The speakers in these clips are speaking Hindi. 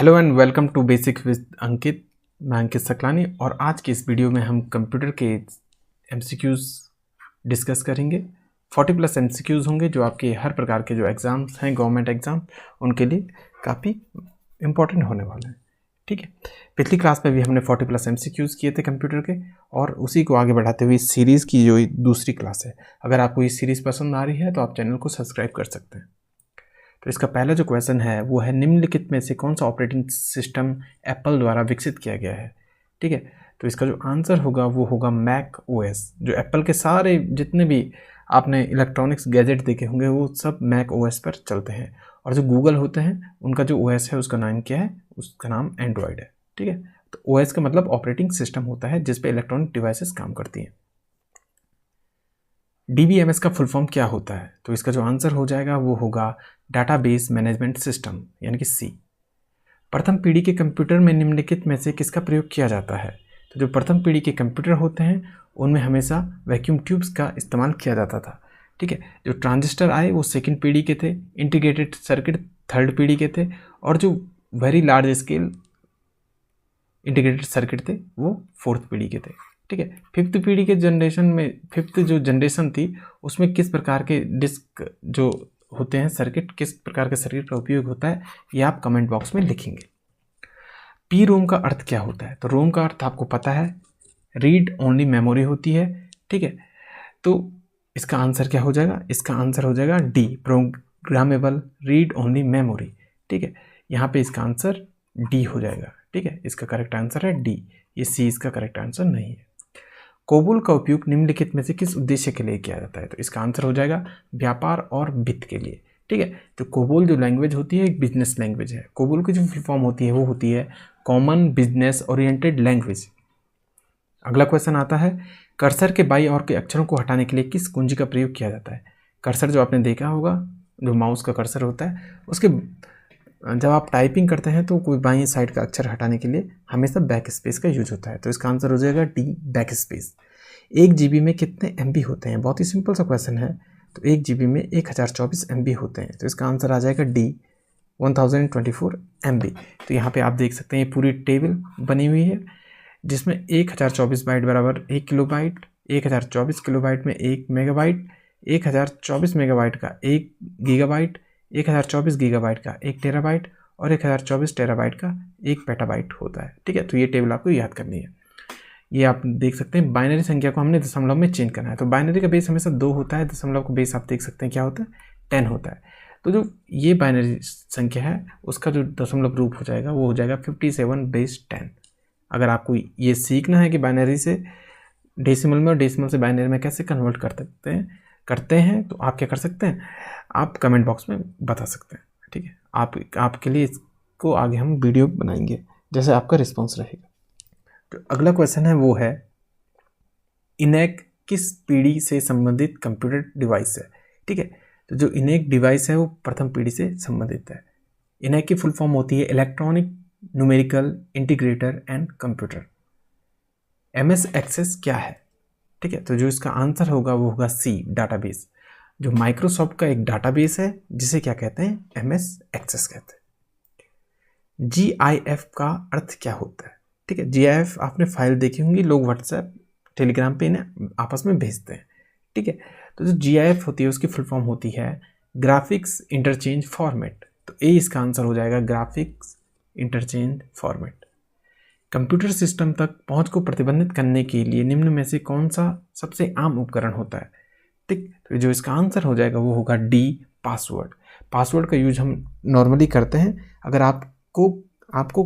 Hello and welcome to basic with Ankit. मैं अंकित सकलानी और आज की इस वीडियो में हम कंप्यूटर के एमसीक्यूज़ डिस्कस करेंगे। 40+ एमसीक्यूज़ होंगे जो आपके हर प्रकार के जो एग्ज़ाम्स हैं, गवर्नमेंट एग्ज़ाम, उनके लिए काफ़ी इम्पोर्टेंट होने वाले हैं। ठीक है, पिछली क्लास में भी हमने 40+ एमसीक्यूज़ किए थे कंप्यूटर के, और उसी को आगे बढ़ाते हुए इस सीरीज़ की जो दूसरी क्लास है, अगर आपको ये सीरीज़ पसंद आ रही है तो आप चैनल को सब्सक्राइब कर सकते हैं। तो इसका पहला जो क्वेश्चन है वो है, निम्नलिखित में से कौन सा ऑपरेटिंग सिस्टम एप्पल द्वारा विकसित किया गया है। ठीक है, तो इसका जो आंसर होगा वो होगा मैक ओएस। जो एप्पल के सारे जितने भी आपने इलेक्ट्रॉनिक्स गैजेट देखे होंगे वो सब मैक ओएस पर चलते हैं, और जो गूगल होते हैं उनका जो ओएस है उसका नाम क्या है, उसका नाम एंड्रॉयड है। ठीक है, तो ओएस का मतलब ऑपरेटिंग सिस्टम होता है जिस पे इलेक्ट्रॉनिक डिवाइसेस काम करती हैं। DBMS का फुल फॉर्म क्या होता है, तो इसका जो आंसर हो जाएगा वो होगा डाटाबेस मैनेजमेंट सिस्टम, यानी कि C। प्रथम पीढ़ी के कंप्यूटर में निम्नलिखित में से किसका प्रयोग किया जाता है। तो जो प्रथम पीढ़ी के कंप्यूटर होते हैं उनमें हमेशा वैक्यूम ट्यूब्स का इस्तेमाल किया जाता था। ठीक है, जो ट्रांजिस्टर आए वो सेकंड पीढ़ी के थे, इंटीग्रेटेड सर्किट थर्ड पीढ़ी के थे, और जो very large scale integrated circuit थे वो फोर्थ पीढ़ी के थे। ठीक है, फिफ्थ पीढ़ी के जनरेशन में, फिफ्थ जो जनरेशन थी उसमें किस प्रकार के डिस्क जो होते हैं सर्किट, किस प्रकार के सर्किट का उपयोग होता है, ये आप कमेंट बॉक्स में लिखेंगे। पी रोम का अर्थ क्या होता है, तो रोम का अर्थ आपको पता है, रीड ओनली मेमोरी होती है। ठीक है, तो इसका आंसर क्या हो जाएगा, इसका आंसर हो जाएगा D, programmable read only memory. ठीक है, यहाँ पे इसका आंसर डी हो जाएगा। ठीक है, इसका करेक्ट आंसर है डी, ये सी इसका करेक्ट आंसर नहीं है। कोबोल का उपयोग निम्नलिखित में से किस उद्देश्य के लिए किया जाता है, तो इसका आंसर हो जाएगा व्यापार और वित्त के लिए। ठीक है, तो कोबोल जो लैंग्वेज होती है एक बिजनेस लैंग्वेज है। कोबोल की जो फुल फॉर्म होती है वो होती है कॉमन बिजनेस ओरिएंटेड लैंग्वेज। अगला क्वेश्चन आता है, कर्सर के बाईं ओर के अक्षरों को हटाने के लिए किस कुंजी का प्रयोग किया जाता है। कर्सर जो आपने देखा होगा, जो माउस का कर्सर होता है, उसके जब आप टाइपिंग करते हैं तो कोई बाईं साइड का अक्षर हटाने के लिए हमेशा बैक स्पेस का यूज होता है, तो इसका आंसर हो जाएगा डी, बैक स्पेस। 1 GB में कितने MB होते हैं, बहुत ही सिंपल सा क्वेश्चन है। तो 1 GB में 1024 MB होते हैं, तो इसका आंसर आ जाएगा डी, 1024 MB। तो यहाँ पे आप देख सकते हैं ये पूरी टेबल बनी हुई है जिसमें 1024 बाइट बराबर 1 किलोबाइट, 1024 किलोबाइट में 1 मेगाबाइट, 1024 मेगाबाइट का 1 गीगाबाइट, 1024 गीगाबाइट का 1 टेराबाइट, और 1024 टेराबाइट का 1 पेटाबाइट होता है। ठीक है, तो ये टेबल आपको याद करनी है। ये आप देख सकते हैं, बाइनरी संख्या को हमने दशमलव में चेंज करना है, तो बाइनरी का बेस हमेशा 2 होता है, दशमलव का बेस आप देख सकते हैं क्या होता है, 10 होता है। तो जो ये बाइनरी संख्या है उसका जो दशमलव रूप हो जाएगा वो हो जाएगा 57 बेस 10। अगर आपको ये सीखना है कि बाइनरी से डेसिमल में और डेसिमल से बाइनरी में कैसे कन्वर्ट करते हैं तो आप क्या कर सकते हैं, आप कमेंट बॉक्स में बता सकते हैं। ठीक है, आपके लिए इसको आगे हम वीडियो बनाएंगे जैसे आपका रिस्पॉन्स रहेगा। तो अगला क्वेश्चन है वो है, इनेक किस पीढ़ी से संबंधित कंप्यूटर डिवाइस है। ठीक है, तो जो इनेक डिवाइस है वो प्रथम पीढ़ी से संबंधित है। इनेक की फुल फॉर्म होती है electronic numerical integrator and computer. MS access क्या है। ठीक है, तो जो इसका आंसर होगा वो होगा सी, डाटाबेस। जो माइक्रोसॉफ्ट का एक डाटाबेस है जिसे क्या कहते हैं, MS एक्सेस कहते हैं। GIF का अर्थ क्या होता है। ठीक है, GIF आपने फाइल देखी होंगी, लोग व्हाट्सएप टेलीग्राम पे इन्हें आपस में भेजते हैं। ठीक है, तो जो GIF होती है उसकी फुल फॉर्म होती है ग्राफिक्स इंटरचेंज फॉर्मेट, तो ए इसका आंसर हो जाएगा graphics interchange format. Computer system तक पहुंच को प्रतिबंधित करने के लिए निम्न में से कौन सा सबसे आम उपकरण होता है। ठीक, तो जो इसका आंसर हो जाएगा वो होगा डी, पासवर्ड। पासवर्ड का यूज हम नॉर्मली करते हैं अगर आपको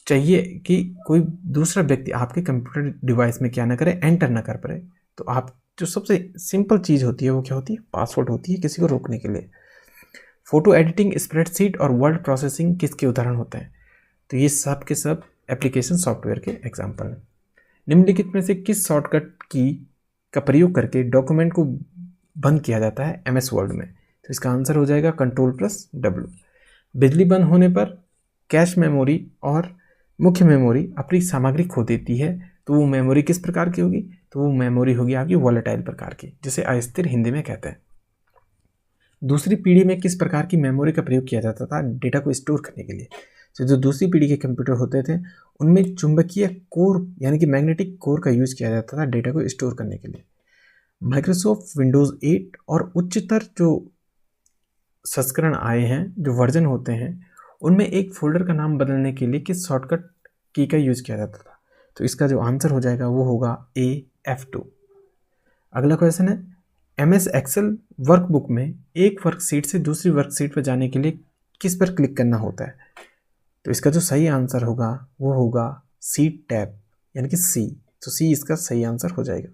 चाहिए कि कोई दूसरा व्यक्ति आपके कंप्यूटर डिवाइस में क्या ना करे, एंटर ना कर पाए, तो आप जो सबसे सिंपल चीज़ होती है वो क्या होती है, पासवर्ड होती है किसी को रोकने के लिए। फोटो एडिटिंग, स्प्रेडशीट और वर्ड प्रोसेसिंग किसके उदाहरण होते हैं, तो ये सब के सब एप्लीकेशन सॉफ्टवेयर के एग्जाम्पल हैं। निम्नलिखित में से किस शॉर्टकट की का प्रयोग करके डॉक्यूमेंट को बंद किया जाता है MS वर्ड में, तो इसका आंसर हो जाएगा Ctrl+W। बिजली बंद होने पर कैश मेमोरी और मुख्य मेमोरी अपनी सामग्री खो देती है, तो वो मेमोरी किस प्रकार की होगी, तो वो मेमोरी होगी आपकी वॉलेटाइल प्रकार की, जिसे अस्थिर हिंदी में कहते हैं। दूसरी पीढ़ी में किस प्रकार की मेमोरी का प्रयोग किया जाता था डेटा को स्टोर करने के लिए, तो जो दूसरी पीढ़ी के कंप्यूटर होते थे उनमें चुंबकीय कोर यानी कि मैग्नेटिक कोर का यूज़ किया जाता था डेटा को स्टोर करने के लिए। माइक्रोसॉफ्ट विंडोज़ 8 और उच्चतर जो संस्करण आए हैं, जो वर्जन होते हैं, उनमें एक फोल्डर का नाम बदलने के लिए किस शॉर्टकट की का यूज़ किया जाता था? तो इसका जो आंसर हो जाएगा वो होगा F2। अगला क्वेश्चन है, MS एक्सेल वर्कबुक में एक वर्कशीट से दूसरी वर्कशीट पर जाने के लिए किस पर क्लिक करना होता है? तो इसका जो सही आंसर होगा वो होगा सी टैब यानी कि सी। तो सी इसका सही आंसर हो जाएगा।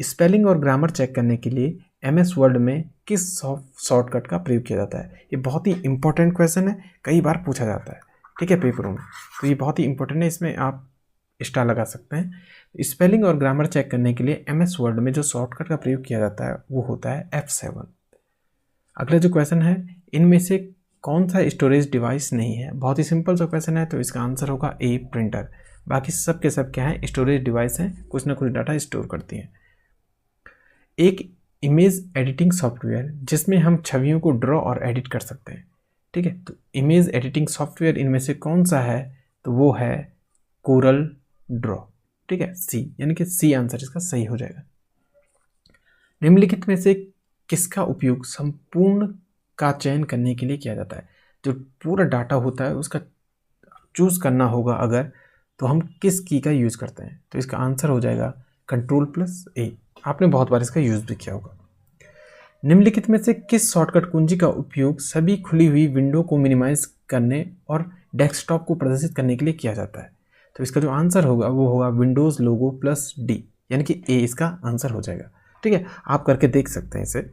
स्पेलिंग और ग्रामर चेक करने के लिए MS वर्ड में किस शॉर्टकट का प्रयोग किया जाता है? ये बहुत ही इंपॉर्टेंट क्वेश्चन है, कई बार पूछा जाता है, ठीक है, पेपरों में। तो ये बहुत ही इंपॉर्टेंट है, इसमें आप स्टार लगा सकते हैं। स्पेलिंग और ग्रामर चेक करने के लिए MS वर्ड में जो शॉर्टकट का प्रयोग किया जाता है वो होता है F7। अगला जो क्वेश्चन है, इनमें से कौन सा स्टोरेज डिवाइस नहीं है? बहुत ही सिंपल सा क्वेश्चन है, तो इसका आंसर होगा A प्रिंटर। बाकी सब के सब क्या है? स्टोरेज डिवाइस हैं, कुछ ना कुछ डाटा स्टोर करती हैं। एक इमेज एडिटिंग सॉफ्टवेयर जिसमें हम छवियों को ड्रॉ और एडिट कर सकते हैं, ठीक है, तो इमेज एडिटिंग सॉफ्टवेयर इनमें से कौन सा है? तो वो है कोरल ड्रॉ, ठीक है, सी, यानी कि सी आंसर इसका सही हो जाएगा। निम्नलिखित में से किसका उपयोग संपूर्ण का चयन करने के लिए किया जाता है? जो पूरा डाटा होता है उसका चूज करना होगा अगर, तो हम किस की का यूज़ करते हैं? तो इसका आंसर हो जाएगा Ctrl+A। आपने बहुत बार इसका यूज़ भी किया होगा। निम्नलिखित में से किस शॉर्टकट कुंजी का उपयोग सभी खुली हुई विंडो को मिनिमाइज करने और डेस्कटॉप को प्रदर्शित करने के लिए किया जाता है? तो इसका जो आंसर होगा वो होगा विंडोज़ लोगो +D, यानी कि A इसका आंसर हो जाएगा, ठीक है, आप करके देख सकते हैं इसे।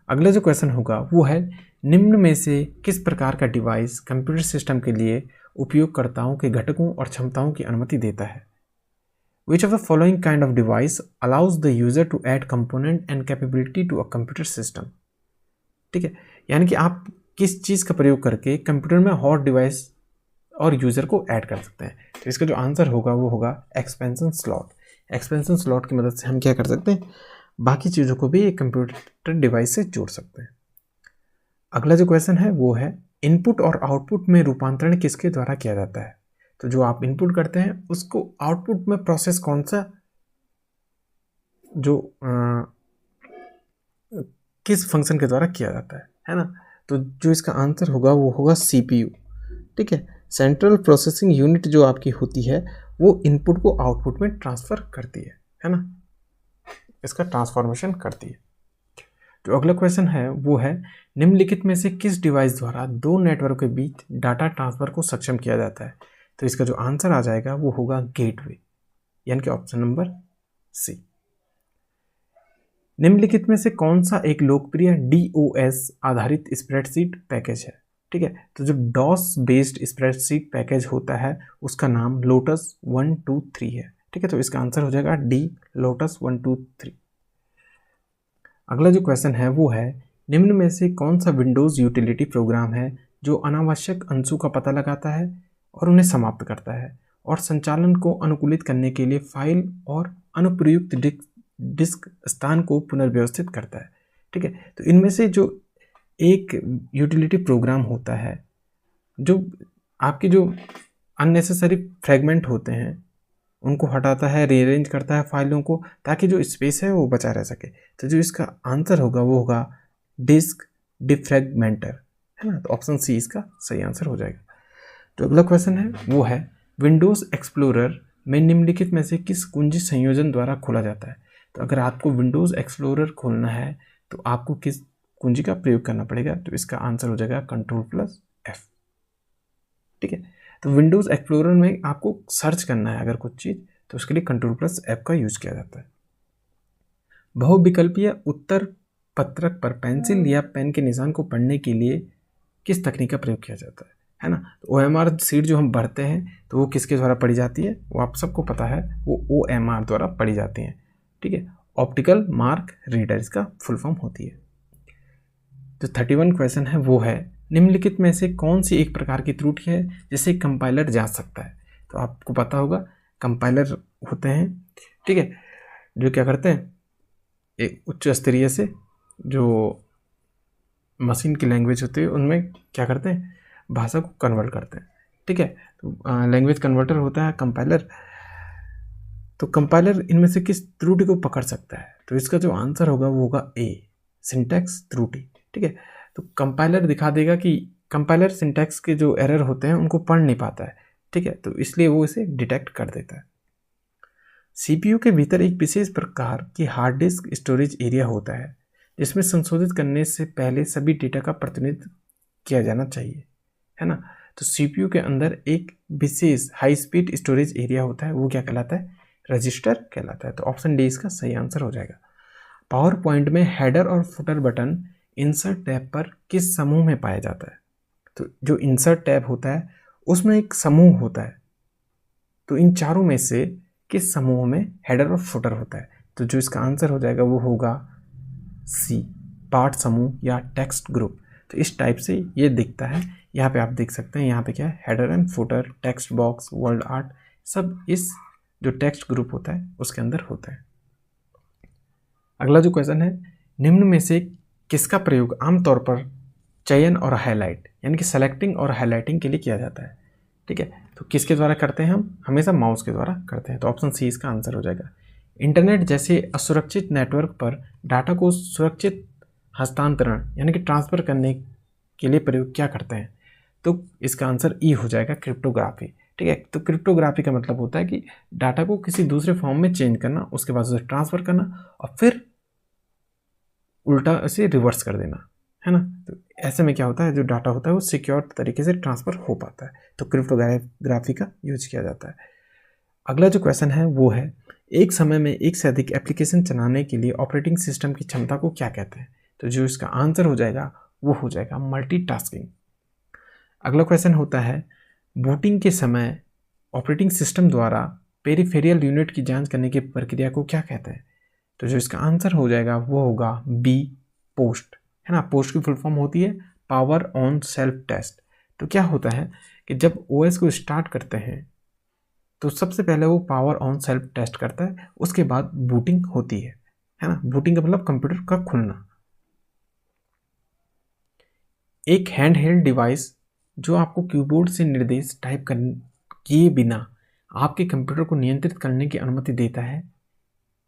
अगला जो क्वेश्चन होगा वो है, निम्न में से किस प्रकार का डिवाइस कंप्यूटर सिस्टम के लिए उपयोगकर्ताओं के घटकों और क्षमताओं की अनुमति देता है? Which of the following kind of device allows the user to add component and capability to a computer system? ठीक है, यानी कि आप किस चीज़ का प्रयोग करके कंप्यूटर में हॉट डिवाइस और यूज़र को ऐड कर सकते हैं? तो इसका जो आंसर होगा वो होगा एक्सपेंशन स्लॉट। एक्सपेंशन स्लॉट की मदद से हम क्या कर सकते हैं? बाकी चीज़ों को भी एक कंप्यूटर डिवाइस से जोड़ सकते हैं। अगला जो क्वेश्चन है वो है, इनपुट और आउटपुट में रूपांतरण किसके द्वारा किया जाता है? तो जो आप इनपुट करते हैं उसको आउटपुट में प्रोसेस कौन सा, जो किस फंक्शन के द्वारा किया जाता है ना? तो जो इसका आंसर होगा वो होगा CPU, ठीक है, सेंट्रल प्रोसेसिंग यूनिट जो आपकी होती है वो इनपुट को आउटपुट में ट्रांसफ़र करती है ना, इसका ट्रांसफॉर्मेशन करती है। जो अगला क्वेश्चन है वो है, निम्नलिखित में से किस डिवाइस द्वारा दो नेटवर्क के बीच डाटा ट्रांसफ़र को सक्षम किया जाता है? तो इसका जो आंसर आ जाएगा वो होगा गेटवे, यानी कि ऑप्शन नंबर सी। निम्नलिखित में से कौन सा एक लोकप्रिय DOS आधारित स्प्रेडशीट पैकेज है? ठीक है, तो जो डॉस बेस्ड स्प्रेडशीट पैकेज होता है उसका नाम लोटस 123 है, ठीक है, तो इसका आंसर हो जाएगा डी, लोटस 123। अगला जो क्वेश्चन है वो है, निम्न में से कौन सा विंडोज़ यूटिलिटी प्रोग्राम है जो अनावश्यक अंशों का पता लगाता है और उन्हें समाप्त करता है और संचालन को अनुकूलित करने के लिए फाइल और अनुप्रयुक्त डिस्क स्थान को पुनर्व्यवस्थित करता है? ठीक है, तो इनमें से जो एक यूटिलिटी प्रोग्राम होता है जो आपके जो अननेसेसरी फ्रेगमेंट होते हैं उनको हटाता है, रीअरेंज करता है फाइलों को, ताकि जो स्पेस है वो बचा रह सके। तो जो इसका आंसर होगा वो होगा डिस्क डिफ्रेगमेंटर, है ना, तो ऑप्शन सी इसका सही आंसर हो जाएगा। जो अगला क्वेश्चन है वो है, विंडोज़ एक्सप्लोरर में निम्नलिखित में से किस कुंजी संयोजन द्वारा खोला जाता है? तो अगर आपको विंडोज़ एक्सप्लोरर खोलना है तो आपको किस कुंजी का प्रयोग करना पड़ेगा? तो इसका आंसर हो जाएगा Ctrl+F, ठीक है। तो विंडोज़ एक्सप्लोरर में आपको सर्च करना है अगर कुछ चीज़, तो उसके लिए Ctrl+F का यूज़ किया जाता है। बहुविकल्पीय उत्तर पत्रक पर पेंसिल या पेन के निशान को पढ़ने के लिए किस तकनीक का प्रयोग किया जाता है ना? तो OMR सीट जो हम भरते हैं तो वो किसके द्वारा पढ़ी जाती है? वो आप सबको पता है, वो OMR द्वारा पढ़ी जाती हैं, ठीक है, ऑप्टिकल मार्क रीडर इसका फुल फॉर्म होती है। जो 31 क्वेश्चन है वो है, निम्नलिखित में से कौन सी एक प्रकार की त्रुटि है जिसे कंपाइलर जांच सकता है? तो आपको पता होगा कंपाइलर होते हैं, ठीक है, जो क्या करते हैं, एक उच्च स्तरीय से जो मशीन की लैंग्वेज होती है उनमें क्या करते हैं, भाषा को कन्वर्ट करते हैं। ठीक है, तो लैंग्वेज कन्वर्टर होता है कंपाइलर। तो कंपाइलर इनमें से किस त्रुटि को पकड़ सकता है? तो इसका जो आंसर होगा वो होगा ए, सिंटैक्स त्रुटि। ठीक है, तो कंपाइलर दिखा देगा कि कंपाइलर सिंटैक्स के जो एरर होते हैं उनको पढ़ नहीं पाता है। ठीक है, तो इसलिए वो इसे डिटेक्ट कर देता है। सीपीयू के भीतर एक विशेष प्रकार की हार्ड डिस्क स्टोरेज एरिया होता है जिसमें संशोधित करने से पहले सभी डेटा का प्रतिनिधित्व किया जाना चाहिए, है ना। तो सीपीयू के अंदर एक विशेष हाई स्पीड स्टोरेज एरिया होता है, वो क्या कहलाता है? रजिस्टर कहलाता है। तो ऑप्शन डी इसका सही आंसर हो जाएगा। पावर पॉइंट में हेडर और फुटर बटन इंसर्ट टैब पर किस समूह में पाया जाता है? तो जो इंसर्ट टैब होता है उसमें एक समूह होता है, तो इन चारों में से किस समूह में हेडर और फुटर होता है? तो जो इसका आंसर हो जाएगा वो होगा सी, पाठ समूह या टेक्स्ट ग्रुप। तो इस टाइप से ये दिखता है। यहाँ पे आप देख सकते हैं, यहाँ पे क्या है, header and footer, text box, word art, सब इस जो टेक्स्ट ग्रुप होता है उसके अंदर होता है। अगला जो क्वेश्चन है, निम्न में से किसका प्रयोग आमतौर पर चयन और हाईलाइट यानी कि सेलेक्टिंग और हाईलाइटिंग के लिए किया जाता है? ठीक है, तो किसके द्वारा करते हैं? हम हमेशा माउस के द्वारा करते हैं। तो ऑप्शन सी इसका आंसर हो जाएगा। इंटरनेट जैसे असुरक्षित नेटवर्क पर डाटा को सुरक्षित हस्तांतरण यानी कि ट्रांसफ़र करने के लिए प्रयोग क्या करते हैं? तो इसका आंसर ई हो जाएगा, क्रिप्टोग्राफी। ठीक है, तो क्रिप्टोग्राफी का मतलब होता है कि डाटा को किसी दूसरे फॉर्म में चेंज करना, उसके बाद उसे ट्रांसफ़र करना और फिर उल्टा इसे रिवर्स कर देना, है ना। तो ऐसे में क्या होता है, जो डाटा होता है वो सिक्योर तरीके से ट्रांसफ़र हो पाता है। तो क्रिप्टोग्राफी का यूज किया जाता है। अगला जो क्वेश्चन है वो है, एक समय में एक से अधिक एप्लीकेशन चलाने के लिए ऑपरेटिंग सिस्टम की क्षमता को क्या कहते हैं? तो जो इसका आंसर हो जाएगा वो हो जाएगा मल्टीटास्किंग। अगला क्वेश्चन होता है, बूटिंग के समय ऑपरेटिंग सिस्टम द्वारा पेरिफेरियल यूनिट की जांच करने की प्रक्रिया को क्या कहते हैं? तो जो इसका आंसर हो जाएगा वो होगा बी, पोस्ट, है ना। पोस्ट की फुल फॉर्म होती है पावर ऑन सेल्फ टेस्ट। तो क्या होता है कि जब ओएस को स्टार्ट करते हैं तो सबसे पहले वो पावर ऑन सेल्फ टेस्ट करता है, उसके बाद बूटिंग होती है ना। बूटिंग का मतलब कंप्यूटर का खुलना। एक हैंड हेल्ड डिवाइस जो आपको कीबोर्ड से निर्देश टाइप किए बिना आपके कंप्यूटर को नियंत्रित करने की अनुमति देता है,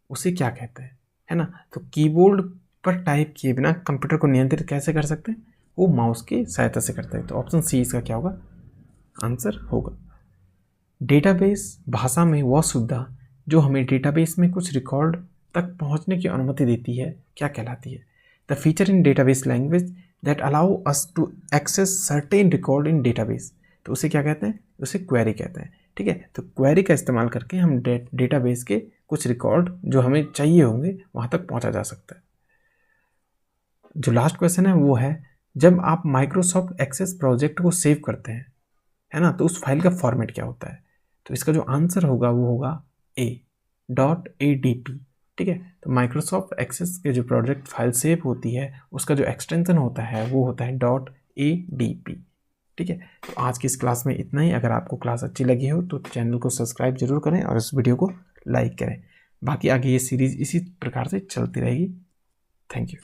उसे क्या कहते हैं, है ना। तो कीबोर्ड पर टाइप किए बिना कंप्यूटर को नियंत्रित कैसे कर सकते हैं? वो माउस की सहायता से करते हैं। तो ऑप्शन सी इसका क्या होगा? आंसर होगा। डेटाबेस भाषा में वह सुविधा जो हमें डेटाबेस में कुछ रिकॉर्ड तक पहुंचने की अनुमति देती है क्या कहलाती है? The feature in database language that allow us to access certain record in database. तो उसे क्या कहते हैं? उसे क्वेरी कहते हैं। ठीक है, तो क्वेरी का इस्तेमाल करके हम डेटाबेस के कुछ रिकॉर्ड जो हमें चाहिए होंगे वहाँ तक पहुँचा जा सकता है। जो लास्ट क्वेश्चन है वो है, जब आप माइक्रोसॉफ्ट एक्सेस प्रोजेक्ट को सेव करते हैं, है ना, तो उस फाइल का फॉर्मेट क्या होता है? तो इसका जो आंसर होगा वो होगा .adp। ठीक है, तो माइक्रोसॉफ्ट एक्सेस के जो प्रोजेक्ट फाइल सेव होती है उसका जो एक्सटेंशन होता है वो होता है .adp। ठीक है, तो आज की इस क्लास में इतना ही। अगर आपको क्लास अच्छी लगी हो तो चैनल को सब्सक्राइब जरूर करें और इस वीडियो को लाइक करें। बाकी आगे ये सीरीज़ इसी प्रकार से चलती रहेगी। Thank you.